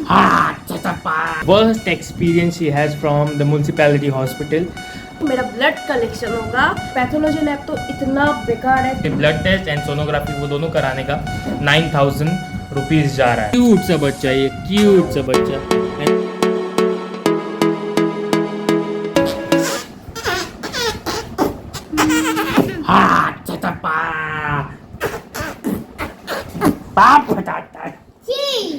Worst experience she has from the municipality hospital. मेरा blood collection होगा। Pathology lab तो इतना बेकार है। ब्लड टेस्ट एंड सोनोग्राफी वो दोनों कराने का 9,000 रुपीज जा रहा है। क्यूट सा बच्चा, ये क्यूट सा बच्चा।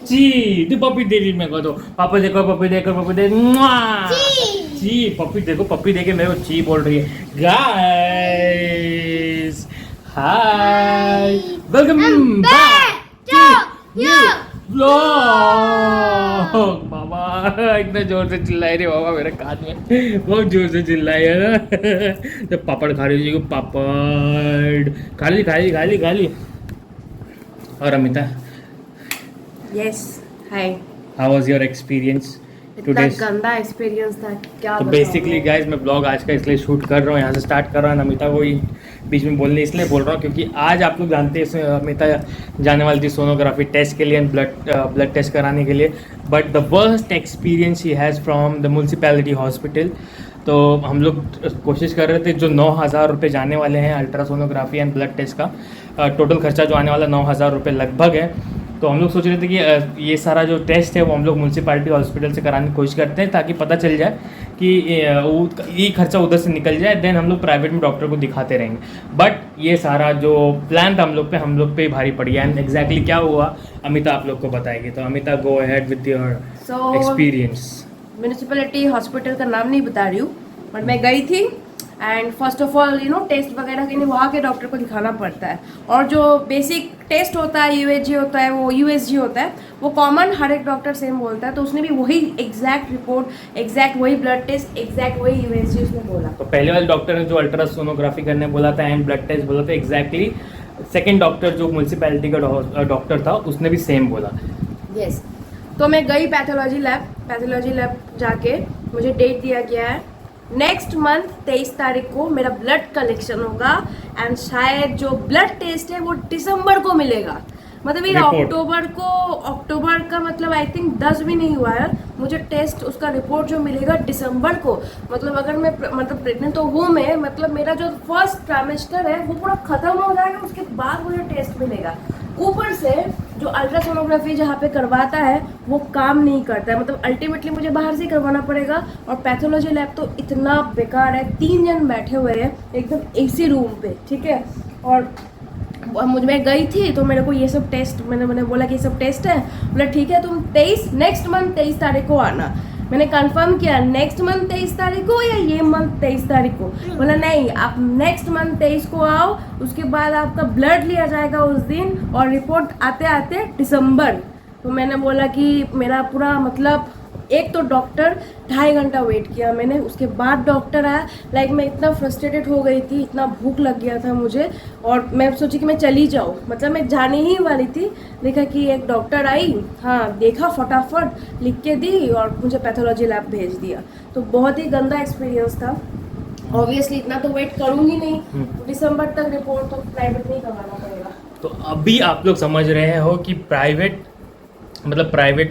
जी तू पपी दे दी मेरे को। तो पापा देखो, पपी देखो, पपी देख। जी पपी देखो, पपी देखे मेरे को ची बोल रही है। Guys hi, welcome back to vlog. बाबा इतना जोर से चिल्लाए रे बाबा, मेरे कान में बहुत जोर से चिल्लाए है ना। तो पापड़ खा रही, पापड़ खा ली, खा ली, खा ली, खा ली। और Amita, yes hi, how was your experience? इतना गंदा एक्सपीरियंस था क्या। तो बेसिकली गाइज मैं ब्लॉग आज का इसलिए शूट कर रहा हूँ, यहाँ से स्टार्ट कर रहा हूँ। अमिता को ही बीच में बोलने इसलिए बोल रहा हूँ क्योंकि आज आप लोग जानते हैं अमिता जाने वाली थी सोनोग्राफी टेस्ट के लिए, ब्लड टेस्ट कराने के लिए। But the worst experience he has from the municipality hospital. तो हम लोग कोशिश कर रहे थे, जो 9,000 रुपये जाने वाले हैं अल्ट्रासोनोग्राफी एंड ब्लड टेस्ट का, टोटल खर्चा जो आने वाला 9,000 रुपये लगभग है। तो हम लोग सोच रहे थे कि ये सारा जो टेस्ट है वो हम लोग म्यूनसिपैलिटी हॉस्पिटल से कराने की कोशिश करते हैं, ताकि पता चल जाए कि ये खर्चा उधर से निकल जाए, देन हम लोग प्राइवेट में डॉक्टर को दिखाते रहेंगे। बट ये सारा जो प्लान था हम लोग पे ही भारी पड़ गया। एंड एग्जैक्टली क्या हुआ अमिता आप लोग को बताएगी। तो Amita go ahead with your experience. Municipality hospital का नाम नहीं बता रही हूँ, बट मैं गई थी। And first of all test वगैरह के लिए वहाँ के डॉक्टर को दिखाना पड़ता है। और जो बेसिक टेस्ट होता है यूएसजी होता है, वो यूएसजी होता है, वो कॉमन हर एक डॉक्टर सेम बोलता है। तो उसने भी वही एग्जैक्ट रिपोर्ट, एग्जैक्ट वही ब्लड टेस्ट, एग्जैक्ट वही यूएसजी उसने बोला। तो पहले वाले डॉक्टर ने जो अल्ट्रासोनोग्राफी करने बोला था एंड ब्लड टेस्ट बोला था, एग्जैक्टली सेकेंड डॉक्टर जो म्यूनसिपैलिटी का डॉक्टर था उसने भी सेम बोला। यस तो मैं गई पैथोलॉजी लैब जाके मुझे डेट दिया गया है नेक्स्ट मंथ 23 तारीख को मेरा ब्लड कलेक्शन होगा। एंड शायद जो ब्लड टेस्ट है वो दिसंबर को मिलेगा। मतलब ये अक्टूबर का मतलब आई थिंक 10 भी नहीं हुआ है। मुझे टेस्ट उसका रिपोर्ट जो मिलेगा दिसंबर को। मतलब अगर मैं प्रेग्नेंट तो हूँ मैं, मतलब मेरा जो फर्स्ट ट्राइमेस्टर है वो पूरा खत्म हो जाएगा, उसके बाद मुझे टेस्ट मिलेगा। ऊपर से जो अल्ट्रासोनोग्राफी जहाँ पे करवाता है वो काम नहीं करता है, मतलब अल्टीमेटली मुझे बाहर से करवाना पड़ेगा। और पैथोलॉजी लैब तो इतना बेकार है, 3 जन बैठे हुए हैं एकदम एसी रूम पे, ठीक है। और मैं गई थी तो मेरे को ये सब टेस्ट, मैंने बोला कि ये सब टेस्ट है। बोला ठीक है तुम नेक्स्ट मंथ 23 तारीख को आना। मैंने कंफर्म किया नेक्स्ट मंथ 23 तारीख को या ये मंथ 23 तारीख को। बोला नहीं, आप नेक्स्ट मंथ 23 को आओ, उसके बाद आपका ब्लड लिया जाएगा उस दिन और रिपोर्ट आते आते दिसंबर। तो मैंने बोला कि मेरा पूरा मतलब एक तो डॉक्टर 2.5 घंटा वेट किया मैंने, उसके बाद डॉक्टर आया। लाइक मैं इतना फ्रस्ट्रेटेड हो गई थी, इतना भूख लग गया था मुझे, और मैं सोची कि मैं चली जाऊँ, मतलब मैं जाने ही वाली थी। देखा कि एक डॉक्टर आई, हाँ देखा, फटाफट लिख के दी और मुझे पैथोलॉजी लैब भेज दिया। तो बहुत ही गंदा एक्सपीरियंस था। ऑब्वियसली इतना तो वेट करूँगी नहीं, दिसंबर तक रिपोर्ट तो प्राइवेट नहीं करवाना पड़ेगा। तो अभी आप लोग समझ रहे हो कि प्राइवेट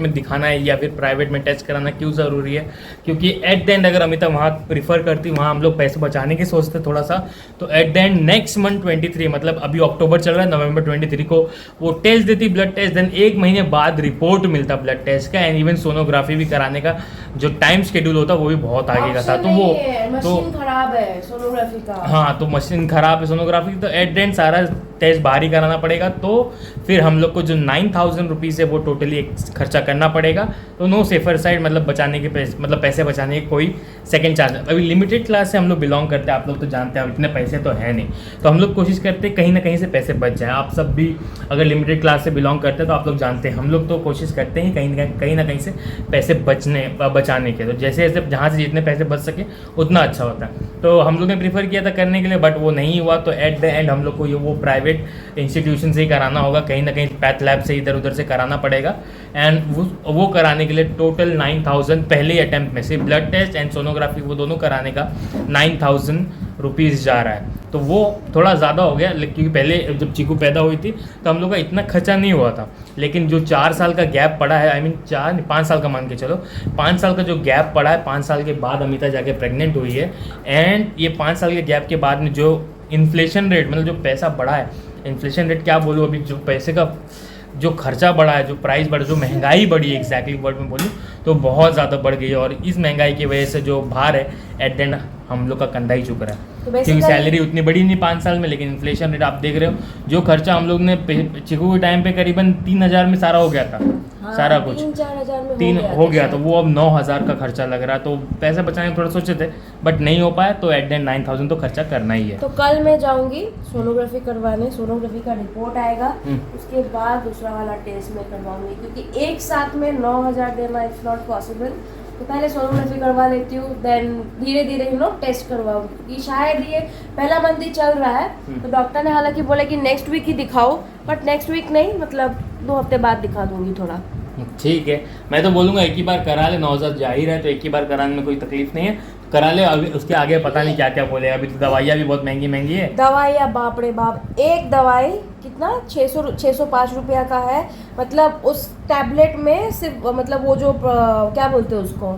में दिखाना है या फिर प्राइवेट में टेस्ट कराना क्यों ज़रूरी है। क्योंकि एट द एंड अगर अमिता वहाँ प्रीफर करती, वहाँ हम लोग पैसे बचाने की सोचते थोड़ा सा, तो at the end next month 23 मतलब अभी अक्टूबर चल रहा है, नवंबर 23 को वो टेस्ट देती ब्लड टेस्ट, देन 1 महीने बाद रिपोर्ट मिलता ब्लड टेस्ट का। एंड इवन सोनोग्राफी भी कराने का जो टाइम शेड्यूल होता वो भी बहुत आगे का था। तो वो मशीन खराब है सोनोग्राफी का। हाँ, तो मशीन खराब है सोनोग्राफी, तो एट द एंड सारा टेस्ट बाहर ही कराना पड़ेगा। तो फिर हम लोग को जो 9,000 रुपीज़ है वो टोटली खर्चा करना पड़ेगा। तो नो सेफर साइड, मतलब बचाने के पैसे बचाने के कोई सेकंड चार्ज। अभी लिमिटेड क्लास से हम लोग बिलोंग करते हैं, आप लोग तो जानते हैं, अब इतने पैसे तो है नहीं। तो हम लोग कोशिश करते हैं कहीं ना कहीं से पैसे बच जाए। आप सब भी अगर लिमिटेड क्लास से बिलोंग करते हैं तो आप लोग जानते हैं, हम लोग तो कोशिश करते हैं कहीं ना कहीं से पैसे बचाने के। तो जैसे जहाँ से जितने पैसे बच सके उतना अच्छा होता है। तो हम लोग ने प्रीफर किया था करने के लिए, बट वो नहीं हुआ। तो एट द एंड हम लोग को वो प्राइवेट इंस्टीट्यूशन से ही कराना होगा, कहीं ना कहीं पैथ लैब से इधर उधर से कराना पड़ेगा। एंड वो कराने के लिए टोटल 9,000 पहले अटैम्प्ट में से ब्लड टेस्ट एंड सोनोग्राफी वो दोनों कराने का 9,000 रुपीज़ जा रहा है। तो वो थोड़ा ज़्यादा हो गया, क्योंकि पहले जब चीकू पैदा हुई थी तो हम लोग का इतना खर्चा नहीं हुआ था। लेकिन जो 4 साल का गैप पड़ा है, आई मीन 5 साल का मान के चलो, 5 साल का जो गैप पड़ा है, 5 साल के बाद अमिता जाके प्रेग्नेंट हुई है। एंड ये 5 साल के गैप के बाद में जो इन्फ्लेशन रेट, मतलब जो पैसा बढ़ा है, इन्फ्लेशन रेट क्या बोलूँ, अभी जो पैसे का जो खर्चा बढ़ा है, जो प्राइस बढ़ा, जो महंगाई बढ़ी है, एग्जैक्टली वर्ड में बोलूँ तो बहुत ज़्यादा बढ़ गई है। और इस महंगाई की वजह से जो भार है एट द एंड हम लोग का कंधा ही चुक रहा है। तो क्योंकि सैलरी उतनी बड़ी नहीं 5 साल में, लेकिन इन्फ्लेशन रेट आप देख रहे हो। जो खर्चा हम लोग ने चिकू के टाइम पे करीबन 3,000 में सारा हो गया था। हाँ, सारा कुछ 3-4 हजार में 3 हो गया, तो वो अब 9,000 का खर्चा लग रहा है। तो पैसे बचाने का थोड़ा सोचे थे, बट नहीं हो पाया, तो एट द एंड 9,000 तो खर्चा करना ही है। तो कल मैं जाऊंगी सोनोग्राफी करवाने, सोनोग्राफी का रिपोर्ट आएगा, हम्म। उसके बाद दूसरा वाला टेस्ट मैं करवाऊंगी, क्योंकि एक साथ में 9,000 देना इट्स नॉट पॉसिबल। तो पहले सोनोग्राफी करवा लेती हूँ, देन धीरे धीरे टेस्ट करवाऊंगी, क्योंकि शायद ये पहला मंथ ही चल रहा है। तो डॉक्टर ने हालांकि बोला कि नेक्स्ट वीक ही दिखाओ, बट नेक्स्ट वीक नहीं, मतलब 2 हफ्ते बाद दिखा दूंगी थोड़ा। ठीक है, मैं तो बोलूँगा एक ही बार करा ले, 9,000 जाहिर है तो एक ही बार कराने में कोई तकलीफ नहीं है, करा ले। अभी उसके आगे पता नहीं क्या क्या बोले, अभी तो दवाइयाँ भी बहुत महंगी महंगी है। दवाइयाँ बाप रे बाप, एक दवाई कितना 605 रुपया का है। मतलब उस टैबलेट में सिर्फ, मतलब वो जो क्या बोलते हैं उसको,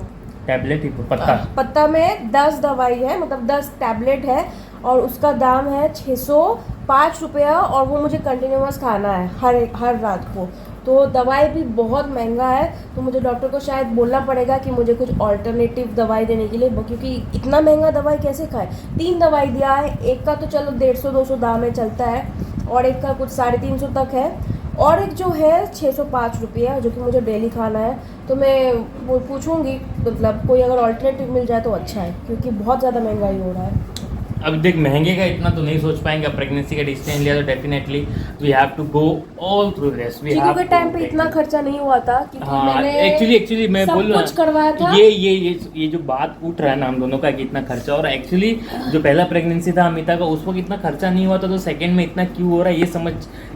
टैबलेट ही पत्ता पत्ता में 10 दवाई है, मतलब 10 टैबलेट है, और उसका दाम है 605 रुपया, और वो मुझे कंटिन्यूअस खाना है हर रात को। तो दवाई भी बहुत महंगा है, तो मुझे डॉक्टर को शायद बोलना पड़ेगा कि मुझे कुछ ऑल्टरनेटिव दवाई देने के लिए, क्योंकि इतना महंगा दवाई कैसे खाए। 3 दवाई दिया है, एक का तो चलो 150-200 दाम में चलता है, और एक का कुछ 350 तक है, और एक जो है 605 रुपये, जो कि मुझे डेली खाना है। तो मैं वो पूछूंगी, मतलब कोई अगर ऑल्टरनेटिव मिल जाए तो अच्छा है, क्योंकि बहुत ज़्यादा महंगाई हो रहा है। अब देख, महंगे का इतना तो नहीं सोच पाएंगे। प्रेगनेंसी का डिसीजन लिया तो definitely we have to go all through this. Chiku के टाइम पे इतना खर्चा नहीं हुआ था, क्योंकि मैंने एक्चुअली मैं सब बोल रहा कुछ करवाया था। ये जो बात उठ रहा है ना हम दोनों का कि इतना खर्चा, और एक्चुअली जो पहला प्रेगनेंसी था अमिता का, उस वक्त इतना खर्चा नहीं हुआ था, तो सेकंड में इतना क्यों हो रहा है,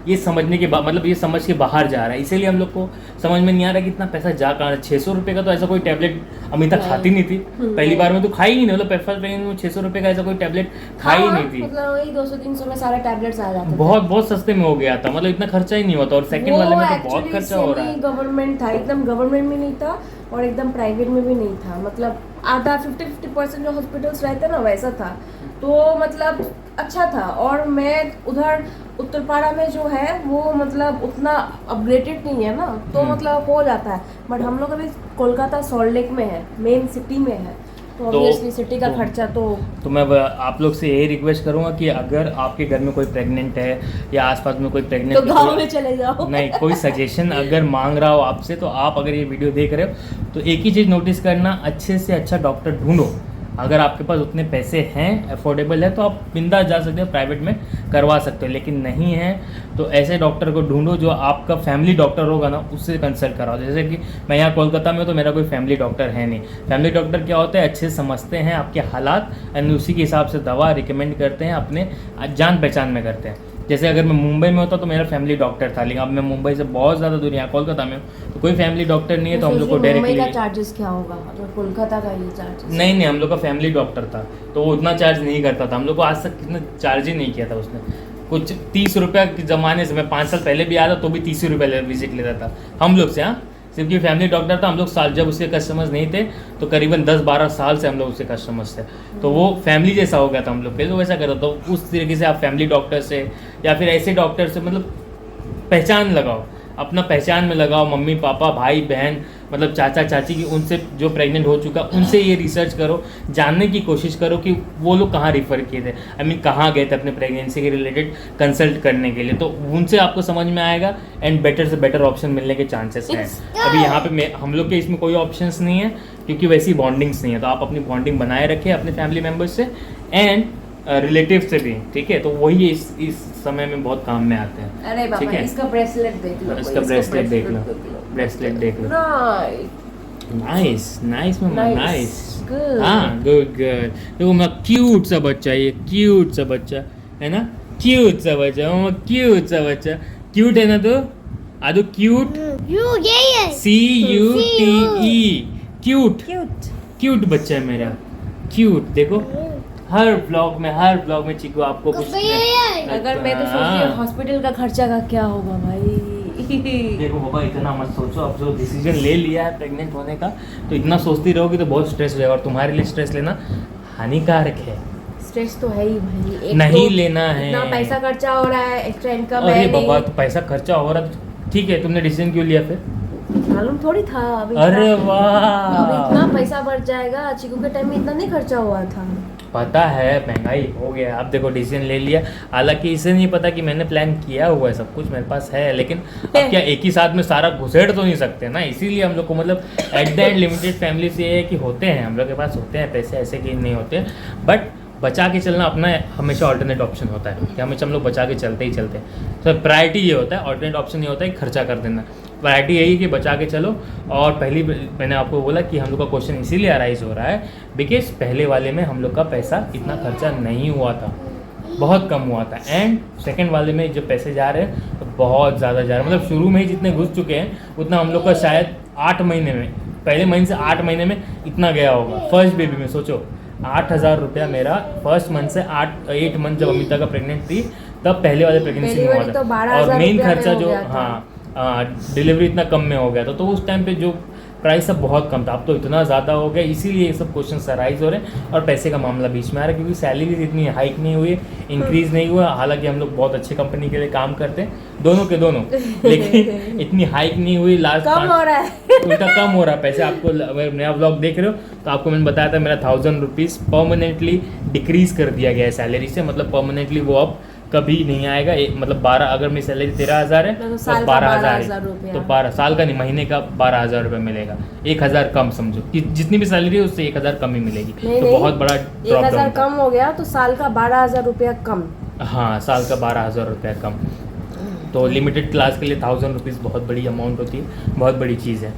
ये समझने के बाद, मतलब ये समझ के बाहर जा रहा है। इसीलिए हम लोग को समझ में नहीं आ रहा कि इतना पैसा जा कहाँ है। 600 रुपये का तो ऐसा कोई टैबलेट अमिता खाती नहीं थी, पहली बार में तो खाई ही नहीं, मतलब फर्स्ट प्रेगनेंसी में 600 रुपये का ऐसा कोई टैबलेट खाई ही नहीं थी। मतलब वही 200-300 में सारे टैबलेट्स आ जाते थे। बहुत सस्ते में हो गया था, मतलब इतना खर्चा ही नहीं हुआ था। और सेकंड वाले में तो बहुत खर्चा हो रहा है। गवर्नमेंट था, एकदम गवर्नमेंट में नहीं था और एकदम प्राइवेट में भी नहीं था, मतलब आधा 50% जो हॉस्पिटल्स रहते हैं ना वैसा था। तो मतलब अच्छा था। और मैं उधर उत्तरपाड़ा में जो है वो मतलब उतना अपग्रेडेड नहीं है ना, तो मतलब हो जाता है। बट हम लोग अभी कोलकाता सॉल्ट लेक में है, मेन सिटी में है, तो ऑब्वियसली सिटी का खर्चा तो मैं आप लोग से यही रिक्वेस्ट करूंगा कि अगर आपके घर में कोई प्रेग्नेंट है या आसपास में कोई प्रेग्नेंट, तो गाँव में चले जाओ। नहीं, कोई सजेशन अगर मांग रहा हो आपसे, तो आप अगर ये वीडियो देख रहे हो तो एक ही चीज़ नोटिस करना, अच्छे से अच्छा डॉक्टर ढूंढो। अगर आपके पास उतने पैसे हैं, अफोर्डेबल है, तो आप बिंदास जा सकते हो, प्राइवेट में करवा सकते हो। लेकिन नहीं है तो ऐसे डॉक्टर को ढूंढो जो आपका फैमिली डॉक्टर होगा ना, उससे कंसल्ट कराओ। जैसे कि मैं यहाँ कोलकाता में, तो मेरा कोई फैमिली डॉक्टर है नहीं। फैमिली डॉक्टर क्या होता है, अच्छे से समझते हैं आपके हालात एंड उसी के हिसाब से दवा रिकमेंड करते हैं, अपने जान पहचान में करते हैं। जैसे अगर मैं मुंबई में होता तो मेरा फैमिली डॉक्टर था, लेकिन अब मैं मुंबई से बहुत ज़्यादा दूर यहाँ कोलकाता में हूँ, तो कोई फैमिली डॉक्टर नहीं है, तो हम लोग को डायरेक्टली। मुंबई का चार्जेस क्या होगा और कोलकाता का ये चार्जेस? नहीं, हम लोग का फैमिली डॉक्टर था, तो वो उतना चार्ज नहीं करता था। हम लोग को आज तक कितना चार्ज ही नहीं किया था उसने। कुछ 30 रुपये के ज़माने से, मैं 5 साल पहले भी आया था तो भी 30 रुपये विजिट लेता था हम लोग से। हाँ, सिर्फ कि फैमिली डॉक्टर था। हम लोग साल जब उसके कस्टमर्स नहीं थे तो करीबन 10-12 साल से हम लोग उसके कस्टमर्स थे, तो वो फैमिली जैसा हो गया था हम लोग के, तो वैसा करता। तो उस तरीके से आप फैमिली डॉक्टर से या फिर ऐसे डॉक्टर से मतलब पहचान लगाओ, अपना पहचान में लगाओ। मम्मी पापा भाई बहन, मतलब चाचा चाची की, उनसे जो प्रेग्नेंट हो चुका, उनसे ये रिसर्च करो, जानने की कोशिश करो कि वो लोग कहाँ रिफ़र किए थे, आई मीन कहाँ गए थे अपने प्रेगनेंसी के रिलेटेड कंसल्ट करने के लिए। तो उनसे आपको समझ में आएगा एंड बेटर से बेटर ऑप्शन मिलने के चांसेस हैं। अभी यहाँ पे हम लोग के इसमें कोई ऑप्शंस नहीं है, क्योंकि वैसी बॉन्डिंग्स नहीं है। तो आप अपनी बॉन्डिंग बनाए रखें अपने फैमिली मेम्बर्स से एंड रिलेटिव से भी, ठीक है। तो वही इस समय में बहुत काम में आते हैं। अरे बाबा, इसका ब्रेसलेट देख लो, इसका ब्रेसलेट देख लो, ब्रेसलेट देख लो। नाइस मम्मा, नाइस। हाँ, गुड। देखो मैं क्यूट सा बच्चा, ये क्यूट सा बच्चा है ना, क्यूट सा बच्चा मम्मा, क्यूट सा बच्चा। क्यूट है ना? तो आदो क्यूट, CUTE, क्यूट बच्चा है मेरा, क्यूट। देखो हर ब्लॉग में चिकू आपको कुछ अगर मैं तो सोच रही हूँ हॉस्पिटल का खर्चा का क्या होगा भाई। देखो बाबा इतना मत सोचो, अब जो डिसीजन ले लिया है प्रेग्नेंट होने का तो इतना सोचती रहोगी तो बहुत स्ट्रेस हो जाएगा, और तुम्हारे लिए स्ट्रेस लेना हानिकारक है। स्ट्रेस तो है ही भाई, एक नहीं तो लेना है। इतना पैसा खर्चा हो रहा है, एक्स्ट्रा इनकम अरे है बाबा नहीं। तो पैसा खर्चा हो रहा तो ठीक है, तुमने डिसीजन क्यों लिया फिर? मालूम थोड़ी था अभी। अरे अब वाह, इतना पैसा बढ़ जाएगा, चिकू के टाइम में इतना नहीं खर्चा हुआ था। पता है महंगाई हो गया, अब देखो डिसीजन ले लिया। हालांकि इसे नहीं पता कि मैंने प्लान किया हुआ है, सब कुछ मेरे पास है, लेकिन अब क्या एक ही साथ में सारा घुसेड़ तो नहीं सकते ना, इसीलिए हम लोग को मतलब at the end limited family से ये है कि होते हैं हम लोग के पास होते हैं पैसे, ऐसे कि नहीं होते, बट बचा के चलना अपना हमेशा ऑल्टरनेट ऑप्शन होता है कि हमेशा हम लोग बचा के चलते ही चलते हैं। तो प्रायोरिटी ये होता है, ऑल्टरनेट ऑप्शन ये होता है कि खर्चा कर देना। प्रायोरिटी यही है कि बचा के चलो। और पहली मैंने आपको बोला कि हम लोग का क्वेश्चन इसीलिए अराइज हो रहा है बिकॉज पहले वाले में हम लोग का पैसा इतना खर्चा नहीं हुआ था, बहुत कम हुआ था, एंड सेकंड वाले में जब पैसे जा रहे हैं तो बहुत ज़्यादा जा रहे हैं। मतलब शुरू में ही जितने घुस चुके हैं उतना हम लोग का शायद 8 महीने में, पहले महीने से 8 महीने में इतना गया होगा। फर्स्ट बेबी में सोचो 8,000 रुपया मेरा फर्स्ट मंथ से 8 मंथ जब अमिता का प्रेग्नेंट थी तब पहले वाले प्रेगनेंसी में हुआ तो था। 12,000 और मेन रुपया में खर्चा हो जो गया था। डिलीवरी इतना कम में हो गया था, तो उस टाइम पे जो प्राइस सब बहुत कम था, अब तो इतना ज़्यादा हो गया, इसीलिए ये सब क्वेश्चन अराइज हो रहे हैं और पैसे का मामला बीच में आ रहा है क्योंकि सैलरी इतनी हाइक नहीं हुई, इंक्रीज नहीं हुआ। हालांकि हम लोग बहुत अच्छे कंपनी के लिए काम करते हैं, दोनों के दोनों, लेकिन इतनी हाइक नहीं हुई। लास्ट कम हो रहा है उल्टा कम हो रहा है पैसे। आपको अगर नया ब्लॉग देख रहे हो तो आपको मैंने बताया था मेरा 1,000 रुपीज़ परमानेंटली डिक्रीज कर दिया गया है सैलरी से, मतलब परमानेंटली वो अब कभी नहीं आएगा। मतलब 12, अगर मेरी सैलरी 13,000 है तो तो साल का 12,000 12,000 है, रुपया। तो 12 साल का नहीं, महीने का 12,000 रुपये मिलेगा। 1,000 कम समझो कि जितनी भी सैलरी है उससे 1,000 कम ही मिलेगी, नहीं, तो नहीं, बहुत बड़ा 1,000 कम हो गया तो साल का 12,000 रुपया कम। हाँ, साल का 12,000 रुपया कम। तो लिमिटेड क्लास के लिए 1,000 रुपीज़ बहुत बड़ी अमाउंट होती है, बहुत बड़ी चीज़ है।